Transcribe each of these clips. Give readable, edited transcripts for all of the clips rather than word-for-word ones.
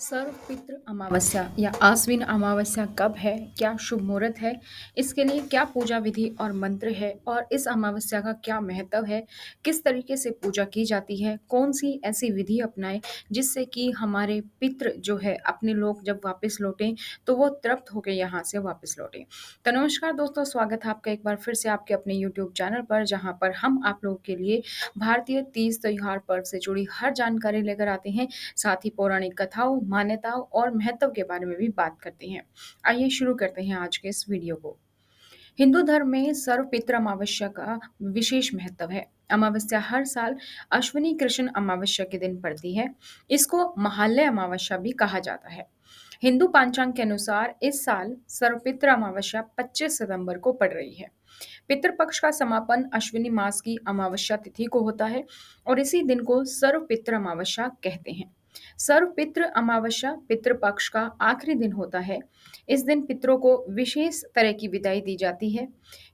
सर्वपितृ अमावस्या या आश्विन अमावस्या कब है? क्या शुभ मुहूर्त है? इसके लिए क्या पूजा विधि और मंत्र है? और इस अमावस्या का क्या महत्व है? किस तरीके से पूजा की जाती है? कौन सी ऐसी विधि अपनाएं जिससे कि हमारे पितृ जो है अपने लोग जब वापस लौटें तो वो तृप्त होकर यहाँ से वापस लौटें। तो नमस्कार दोस्तों, स्वागत है आपका एक बार फिर से आपके अपने यूट्यूब चैनल पर, जहाँ पर हम आप लोगों के लिए भारतीय तीज त्योहार पर्व से जुड़ी हर जानकारी लेकर आते हैं। साथ ही पौराणिक कथाओं, मान्यताओं और महत्व के बारे में भी बात करते हैं। आइए शुरू करते हैं आज के इस वीडियो को। हिंदू धर्म में सर्वपित्र अमावस्या का विशेष महत्व है। अमावस्या हर साल अश्विनी कृष्ण अमावस्या के दिन पड़ती है। इसको महालय अमावस्या भी कहा जाता है। हिंदू पंचांग के अनुसार इस साल सर्वपित्र अमावस्या 25 सितंबर को पड़ रही है। पितृपक्ष का समापन अश्विनी मास की अमावस्या तिथि को होता है और इसी दिन को सर्वपित्र अमावस्या कहते हैं। सर्वपित्र अमावस्या पितृपक्ष का आखिरी दिन होता है। इस दिन पितरों को विशेष तरह की विदाई दी जाती है।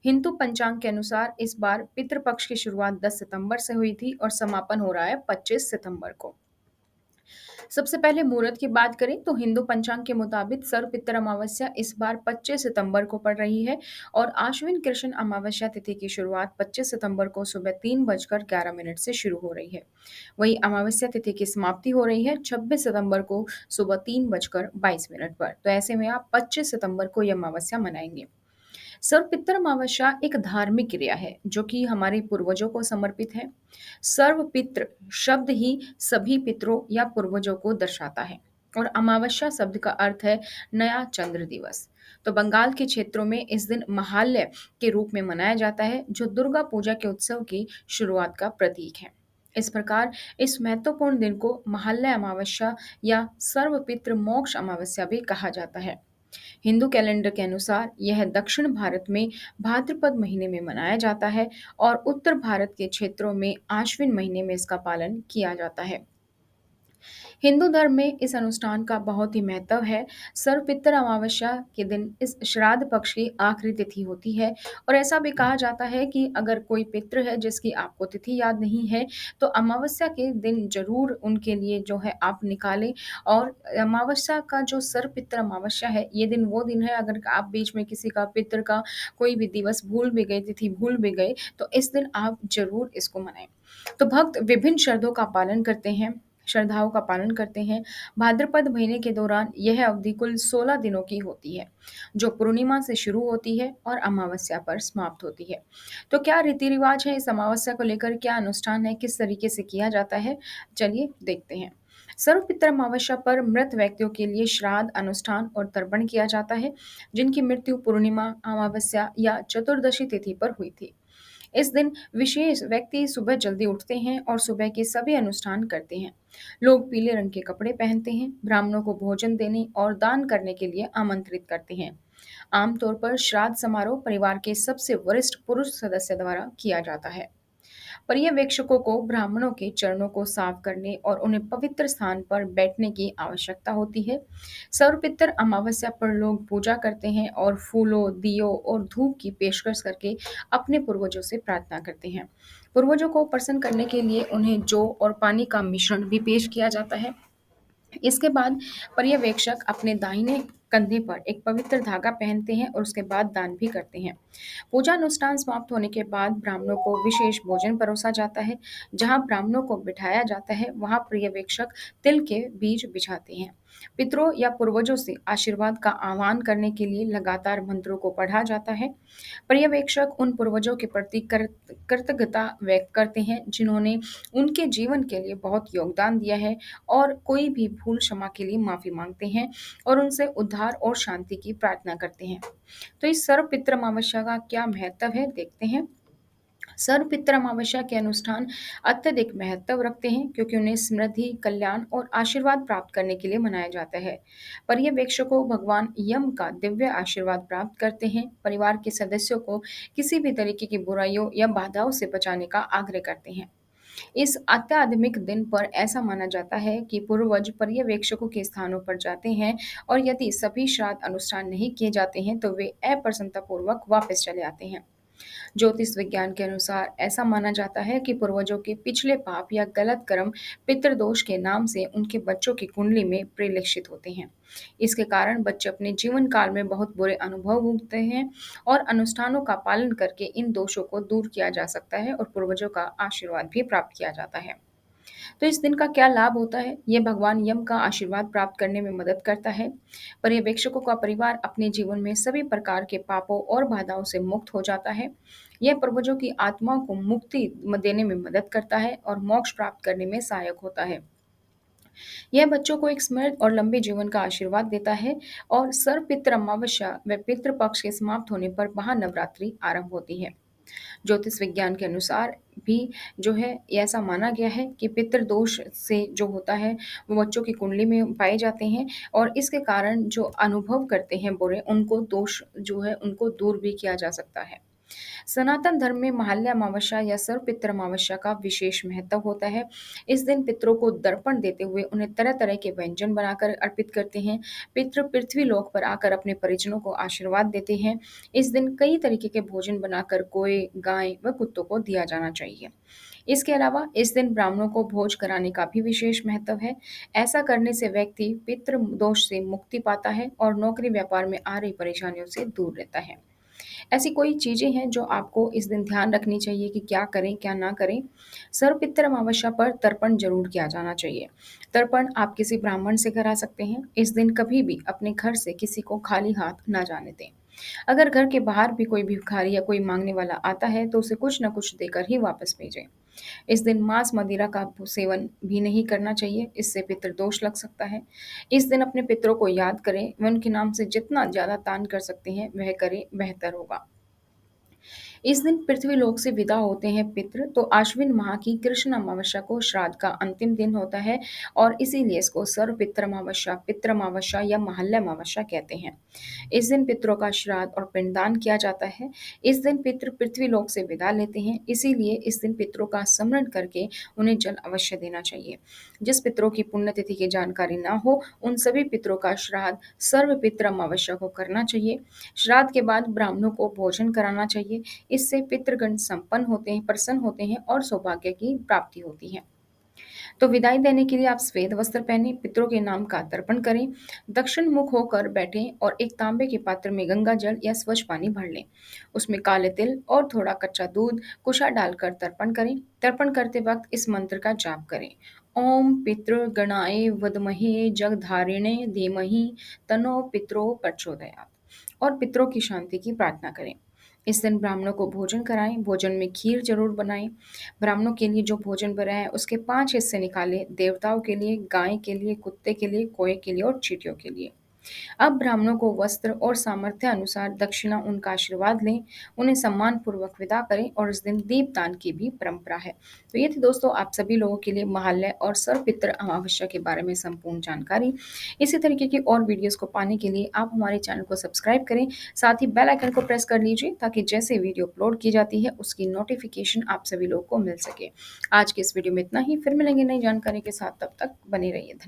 हिंदू पंचांग के अनुसार इस बार पितृपक्ष की शुरुआत 10 सितंबर से हुई थी और समापन हो रहा है 25 सितंबर को। सबसे पहले मुहूर्त की बात करें तो हिंदू पंचांग के मुताबिक सर्वपितर अमावस्या इस बार 25 सितंबर को पड़ रही है और आश्विन कृष्ण अमावस्या तिथि की शुरुआत 25 सितंबर को सुबह 3:11 से शुरू हो रही है। वहीं अमावस्या तिथि की समाप्ति हो रही है 26 सितंबर को सुबह 3:22 पर। तो ऐसे में आप 25 सितंबर को यह अमावस्या मनाएंगे। सर्वपितर अमावस्या एक धार्मिक क्रिया है जो कि हमारे पूर्वजों को समर्पित है। सर्वपित्र शब्द ही सभी पितरों या पूर्वजों को दर्शाता है और अमावस्या शब्द का अर्थ है नया चंद्र दिवस। तो बंगाल के क्षेत्रों में इस दिन महालय के रूप में मनाया जाता है, जो दुर्गा पूजा के उत्सव की शुरुआत का प्रतीक है। इस प्रकार इस महत्वपूर्ण दिन को महालय अमावस्या या सर्वपित्र मोक्ष अमावस्या भी कहा जाता है। हिंदू कैलेंडर के अनुसार यह दक्षिण भारत में भाद्रपद महीने में मनाया जाता है और उत्तर भारत के क्षेत्रों में आश्विन महीने में इसका पालन किया जाता है। हिंदू धर्म में इस अनुष्ठान का बहुत ही महत्व है। सर्वपितर अमावस्या के दिन इस श्राद्ध पक्ष की आखिरी तिथि होती है और ऐसा भी कहा जाता है कि अगर कोई पितृ है जिसकी आपको तिथि याद नहीं है तो अमावस्या के दिन जरूर उनके लिए जो है आप निकालें। और अमावस्या का जो सर्वपितर अमावस्या है, ये दिन वो दिन है, अगर आप बीच में किसी का पितृ का कोई भी दिवस भूल भी गए, तिथि भूल भी गए, तो इस दिन आप जरूर इसको मनाएं। तो भक्त विभिन्न श्रद्धाओं का पालन करते हैं। भाद्रपद महीने के दौरान यह अवधि कुल 16 दिनों की होती है, जो पूर्णिमा से शुरू होती है और अमावस्या पर समाप्त होती है। तो क्या रीति रिवाज है इस अमावस्या को लेकर, क्या अनुष्ठान है, किस तरीके से किया जाता है, चलिए देखते हैं। सर्वपितर अमावस्या पर मृत व्यक्तियों के लिए श्राद्ध अनुष्ठान और तर्पण किया जाता है, जिनकी मृत्यु पूर्णिमा, अमावस्या या चतुर्दशी तिथि पर हुई थी। इस दिन विशेष व्यक्ति सुबह जल्दी उठते हैं और सुबह के सभी अनुष्ठान करते हैं। लोग पीले रंग के कपड़े पहनते हैं, ब्राह्मणों को भोजन देने और दान करने के लिए आमंत्रित करते हैं। आमतौर पर श्राद्ध समारोह परिवार के सबसे वरिष्ठ पुरुष सदस्य द्वारा किया जाता है। पर्यवेक्षकों को ब्राह्मणों के चरणों को साफ करने और उन्हें पवित्र स्थान पर बैठने की आवश्यकता होती है। सर्वपितर अमावस्या पर लोग पूजा करते हैं और फूलों, दियों और धूप की पेशकश करके अपने पूर्वजों से प्रार्थना करते हैं। पूर्वजों को प्रसन्न करने के लिए उन्हें जौ और पानी का मिश्रण भी पेश किया जाता है। इसके बाद पर्यवेक्षक अपने दाहिने कंधे पर एक पवित्र धागा पहनते हैं और उसके बाद दान भी करते हैं। पूजा अनुष्ठान समाप्त होने के बाद ब्राह्मणों को विशेष भोजन परोसा जाता है। जहां ब्राह्मणों को बिठाया जाता है, वहां पर्यवेक्षक तिल के बीज बिछाते हैं। पितरों या पूर्वजों से आशीर्वाद का आह्वान करने के लिए लगातार मंत्रों को पढ़ा जाता है। पर्यवेक्षक उन पूर्वजों के प्रति कृतज्ञता व्यक्त करते हैं जिन्होंने उनके जीवन के लिए बहुत योगदान दिया है और कोई भी भूल क्षमा के लिए माफी मांगते हैं और उनसे उद्धार और शांति की प्रार्थना करते हैं। तो इस सर्वपित्र अमावस्या का क्या महत्व है, देखते हैं। सर्वपित्र अमावस्या के अनुष्ठान अत्यधिक महत्व रखते हैं क्योंकि उन्हें समृद्धि, कल्याण और आशीर्वाद प्राप्त करने के लिए मनाया जाता है। पर्यवेक्षकों भगवान यम का दिव्य आशीर्वाद प्राप्त करते हैं, परिवार के सदस्यों को किसी भी तरीके की बुराइयों या बाधाओं से बचाने का आग्रह करते हैं। इस आध्यात्मिक दिन पर ऐसा माना जाता है कि पूर्वज पर्यवेक्षकों के स्थानों पर जाते हैं और यदि सभी श्राद्ध अनुष्ठान नहीं किए जाते हैं तो वे अप्रसन्नता पूर्वक वापस चले आते हैं। ज्योतिष विज्ञान के अनुसार ऐसा माना जाता है कि पूर्वजों के पिछले पाप या गलत कर्म पितृदोष के नाम से उनके बच्चों की कुंडली में परिलक्षित होते हैं। इसके कारण बच्चे अपने जीवन काल में बहुत बुरे अनुभव भोगते हैं और अनुष्ठानों का पालन करके इन दोषों को दूर किया जा सकता है और पूर्वजों का आशीर्वाद भी प्राप्त किया जाता है। तो इस दिन का क्या लाभ होता है? ये भगवान यम का आशीर्वाद प्राप्त करने में मदद करता है। पर्यवेक्षकों का परिवार अपने जीवन में सभी प्रकार के पापों और बाधाओं से मुक्त हो जाता है। यह पूर्वजों की आत्माओं को मुक्ति देने में मदद करता है और मोक्ष प्राप्त करने में सहायक होता है। यह बच्चों को एक समृद्ध और लंबे जीवन का आशीर्वाद देता है और सर्वपितृ अमावस्या व पितृ पक्ष के समाप्त होने पर महानवरात्रि आरंभ होती है। ज्योतिष विज्ञान के अनुसार भी जो है ये ऐसा माना गया है कि पितृदोष से जो होता है वो बच्चों की कुंडली में पाए जाते हैं और इसके कारण जो अनुभव करते हैं बुरे उनको दोष जो है उनको दूर भी किया जा सकता है। सनातन धर्म में महालया अमावस्या या सर्वपितृ अमावस्या का विशेष महत्व होता है। इस दिन पितरों को दर्पण देते हुए उन्हें तरह तरह के व्यंजन बनाकर अर्पित करते हैं। पितृ पृथ्वी लोक पर आकर अपने परिजनों को आशीर्वाद देते हैं। इस दिन कई तरीके के भोजन बनाकर कोए गाय व कुत्तों को दिया जाना चाहिए। इसके अलावा इस दिन ब्राह्मणों को भोज कराने का भी विशेष महत्व है। ऐसा करने से व्यक्ति पितृ दोष से मुक्ति पाता है और नौकरी व्यापार में आ रही परेशानियों से दूर रहता है। ऐसी कोई चीज़ें हैं जो आपको इस दिन ध्यान रखनी चाहिए कि क्या करें, क्या ना करें? सर्वपितृ अमावस्या पर तर्पण ज़रूर किया जाना चाहिए। तर्पण आप किसी ब्राह्मण से करा सकते हैं। इस दिन कभी भी अपने घर से किसी को खाली हाथ ना जाने दें। अगर घर के बाहर भी कोई भिखारी या कोई माँगने वाला आता है, तो उसे कुछ न कुछ देकर ही वापस भेजें। इस दिन मांस मदिरा का सेवन भी नहीं करना चाहिए, इससे पितृदोष लग सकता है। इस दिन अपने पितरों को याद करें व उनके नाम से जितना ज़्यादा दान कर सकते हैं, वह करें, बेहतर होगा। इस दिन पृथ्वी लोक से विदा होते हैं पितृ, तो आश्विन माह की कृष्ण अमावस्या को श्राद्ध का अंतिम दिन होता है और इसीलिए इसको सर्व पितृ अमावस्या या महालय अमावस्या कहते हैं। इस दिन पितरों का श्राद्ध और पिंडदान किया जाता है। इस दिन पितृ पृथ्वी लोक से विदा लेते हैं, इसीलिए इस दिन पितरों का स्मरण करके उन्हें जल अवश्य देना चाहिए। जिस पितरों की पुण्यतिथि की जानकारी ना हो, उन सभी पितरों का श्राद्ध सर्व पितृ अमावस्या को करना चाहिए। श्राद्ध के बाद ब्राह्मणों को भोजन कराना चाहिए। इससे पितृगण संपन्न होते हैं, प्रसन्न होते हैं और सौभाग्य की प्राप्ति होती है। तो विदाई देने के लिए आप श्वेत वस्त्र पहने, पितरों के नाम का तर्पण करें, दक्षिण मुख होकर बैठें और एक तांबे के पात्र में गंगा जल या स्वच्छ पानी भर लें। उसमें काले तिल और थोड़ा कच्चा दूध कुशा डालकर तर्पण करें। तर्पण करते वक्त इस मंत्र का जाप करें। ओम पितृगणाय वदमहे जगधारिणे धीमहि तन्नो पितरो प्रचोदयात् और पितरों की शांति की प्रार्थना करें। इस दिन ब्राह्मणों को भोजन कराएं, भोजन में खीर जरूर बनाएं। ब्राह्मणों के लिए जो भोजन बना है उसके 5 हिस्से निकालें, देवताओं के लिए, गाय के लिए, कुत्ते के लिए, कोए के लिए और चींटियों के लिए। अब ब्राह्मणों को वस्त्र और सामर्थ्य अनुसार दक्षिणा उनका आशीर्वाद लें, उन्हें सम्मान पूर्वक विदा करें और इस दिन दीपदान की भी परंपरा है। तो ये थी दोस्तों आप सभी लोगों के लिए महालय और सर्वपितृ अमावस्या के बारे में संपूर्ण जानकारी। इसी तरीके की और वीडियोस को पाने के लिए आप हमारे चैनल को सब्सक्राइब करें, साथ ही बेल आइकन को प्रेस कर लीजिए ताकि जैसे वीडियो अपलोड की जाती है उसकी नोटिफिकेशन आप सभी लोगों को मिल सके। आज के इस वीडियो में इतना ही, फिर मिलेंगे नई जानकारी के साथ, तब तक बने रहिए। धन्यवाद।